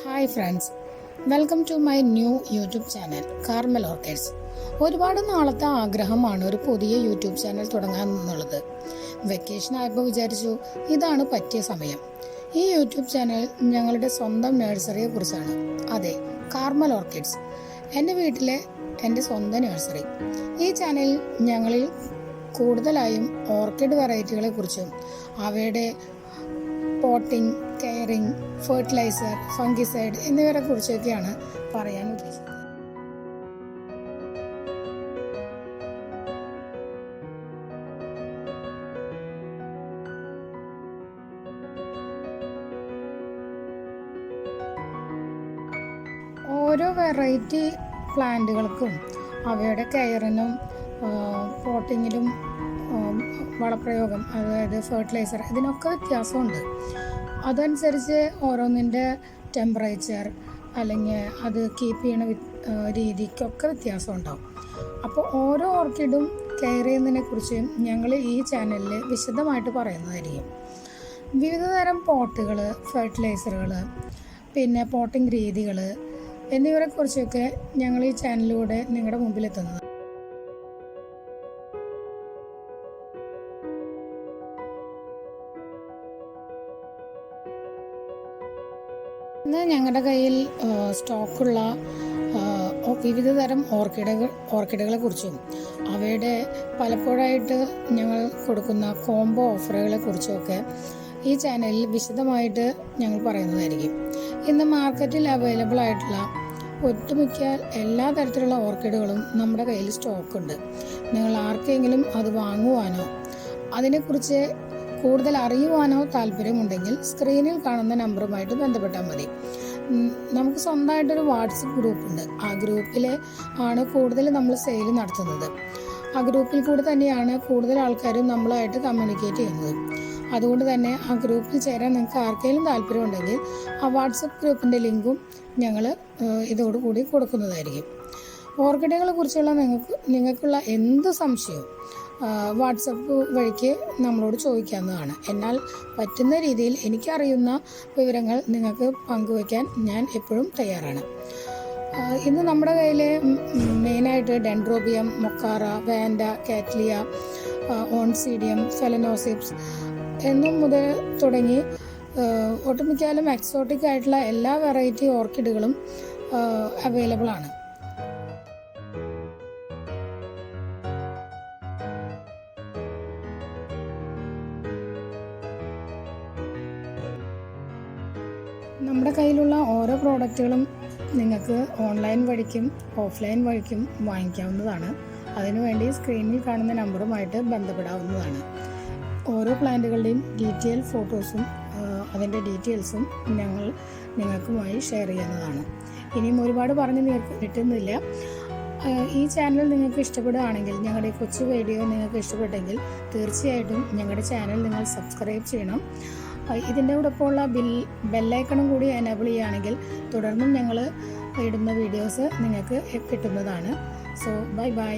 Hi friends, welcome to my new YouTube channel Carmel Orchids. ഒരുപാട് നാളത്തെ ആഗ്രഹമാണ് ഒരു പുതിയ യൂട്യൂബ് ചാനൽ തുടങ്ങാമെന്നുള്ളത്. വെക്കേഷൻ ആയപ്പോൾ വിചാരിച്ചു ഇതാണ് പറ്റിയ സമയം. ഈ യൂട്യൂബ് ചാനൽ ഞങ്ങളുടെ സ്വന്തം നഴ്സറിയെ കുറിച്ചാണ്. അതെ, കാർമൽ ഓർക്കിഡ്സ്, എൻ്റെ വീട്ടിലെ എൻ്റെ സ്വന്തം നഴ്സറി. ഈ ചാനലിൽ ഞങ്ങളിൽ കൂടുതലായും ഓർക്കിഡ് വെറൈറ്റികളെ കുറിച്ചും അവയുടെ പോട്ടിംഗ്, കെയറിംഗ്, ഫെർട്ടിലൈസർ, ഫംഗിസൈഡ് എന്നിവയെ കുറിച്ചൊക്കെയാണ് പറയാൻ ഉദ്ദേശിക്കുന്നത്. ഓരോ വെറൈറ്റി പ്ലാന്റുകൾക്കും അവയുടെ കെയറിനും പോട്ടിങ്ങിലും വളപ്രയോഗം, അതായത് ഫെർട്ടിലൈസർ, ഇതിനൊക്കെ വ്യത്യാസമുണ്ട്. അതനുസരിച്ച് ഓരോന്നിൻ്റെ ടെമ്പറേച്ചർ അല്ലെങ്കിൽ അത് കീപ്പ് ചെയ്യണ രീതിക്കൊക്കെ വ്യത്യാസം ഉണ്ടാവും. അപ്പോൾ ഓരോ ഓർക്കിഡും കെയർ ചെയ്യുന്നതിനെ കുറിച്ച് ഞങ്ങൾ ഈ ചാനലിൽ വിശദമായിട്ട് പറയുന്നതായിരിക്കും. വിവിധ തരം പോട്ടുകൾ, ഫെർട്ടിലൈസറുകൾ, പിന്നെ പോട്ടിംഗ് രീതികൾ എന്നിവയെ കുറിച്ചൊക്കെ ഞങ്ങൾ ഈ ചാനലിലൂടെ നിങ്ങളുടെ മുമ്പിലെത്തുന്നത്. ഇന്ന് ഞങ്ങളുടെ കയ്യിൽ സ്റ്റോക്കുള്ള വിവിധ തരം ഓർക്കിഡുകളെ കുറിച്ചും അവയുടെ പലപ്പോഴായിട്ട് ഞങ്ങൾ കൊടുക്കുന്ന കോംബോ ഓഫറുകളെ കുറിച്ചുമൊക്കെ ഈ ചാനലിൽ വിശദമായിട്ട് ഞങ്ങൾ പറയുന്നതായിരിക്കും. ഇന്ന് മാർക്കറ്റിൽ അവൈലബിൾ ആയിട്ടുള്ള ഒട്ടുമിക്ക എല്ലാ തരത്തിലുള്ള ഓർക്കിഡുകളും നമ്മുടെ കയ്യിൽ സ്റ്റോക്കുണ്ട്. നിങ്ങൾ ആർക്കെങ്കിലും അത് വാങ്ങുവാനോ അതിനെക്കുറിച്ച് കൂടുതൽ അറിയുവാനോ താല്പര്യമുണ്ടെങ്കിൽ സ്ക്രീനിൽ കാണുന്ന നമ്പറുമായിട്ട് ബന്ധപ്പെട്ടാൽ മതി. നമുക്ക് സ്വന്തമായിട്ടൊരു വാട്സപ്പ് ഗ്രൂപ്പുണ്ട്. ആ ഗ്രൂപ്പിൽ ആണ് കൂടുതൽ നമ്മൾ സെയിൽ നടത്തുന്നത്. ആ ഗ്രൂപ്പിൽ കൂടെ തന്നെയാണ് കൂടുതൽ ആൾക്കാരും നമ്മളുമായിട്ട് കമ്മ്യൂണിക്കേറ്റ് ചെയ്യുന്നത്. അതുകൊണ്ട് തന്നെ ആ ഗ്രൂപ്പിൽ ചേരാൻ നിങ്ങൾക്ക് ആർക്കെങ്കിലും താല്പര്യമുണ്ടെങ്കിൽ ആ വാട്സപ്പ് ഗ്രൂപ്പിൻ്റെ ലിങ്കും ഞങ്ങൾ ഇതോടുകൂടി കൊടുക്കുന്നതായിരിക്കും. ഓർക്കിഡുകളെ കുറിച്ചുള്ള നിങ്ങൾക്കുള്ള എന്ത് സംശയവും വാട്സപ്പ് വഴിക്ക് നമ്മളോട് ചോദിക്കാവുന്നതാണ്. എന്നാൽ പറ്റുന്ന രീതിയിൽ എനിക്കറിയുന്ന വിവരങ്ങൾ നിങ്ങൾക്ക് പങ്കുവയ്ക്കാൻ ഞാൻ എപ്പോഴും തയ്യാറാണ്. ഇന്ന് നമ്മുടെ കയ്യിൽ മെയിനായിട്ട് dendrobium, Mokara, Wanda, cattleya, Oncidium, ഫെലനോസിപ്സ് എന്നും മുതൽ തുടങ്ങി ഒട്ടുമിക്കാലും എക്സോട്ടിക് ആയിട്ടുള്ള എല്ലാ വെറൈറ്റി ഓർക്കിഡുകളും അവൈലബിൾ ആണ്. നമ്മുടെ കയ്യിലുള്ള ഓരോ പ്രോഡക്റ്റുകളും നിങ്ങൾക്ക് ഓൺലൈൻ വഴിക്കും ഓഫ്ലൈൻ വഴിക്കും വാങ്ങിക്കാവുന്നതാണ്. അതിനുവേണ്ടി സ്ക്രീനിൽ കാണുന്ന നമ്പറുമായിട്ട് ബന്ധപ്പെടാവുന്നതാണ്. ഓരോ പ്ലാന്റുകളുടെയും ഡീറ്റെയിൽ ഫോട്ടോസും അതിൻ്റെ ഡീറ്റെയിൽസും ഞങ്ങൾ നിങ്ങൾക്കുമായി ഷെയർ ചെയ്യുന്നതാണ്. ഇനിയും ഒരുപാട് പറഞ്ഞ് കിട്ടുന്നില്ല. ഈ ചാനൽ നിങ്ങൾക്ക് ഇഷ്ടപ്പെടുകയാണെങ്കിൽ, ഞങ്ങളുടെ ഈ കൊച്ചു വീഡിയോ നിങ്ങൾക്ക് ഇഷ്ടപ്പെട്ടെങ്കിൽ തീർച്ചയായിട്ടും ഞങ്ങളുടെ ചാനൽ നിങ്ങൾ സബ്സ്ക്രൈബ് ചെയ്യണം. ഇതിൻ്റെ കൂടെയുള്ള ബെല്ലൈക്കണും കൂടി എനേബിൾ ചെയ്യുകയാണെങ്കിൽ തുടർന്നും ഞങ്ങൾ ഇടുന്ന വീഡിയോസ് നിങ്ങൾക്ക് കിട്ടുന്നതാണ്. So by.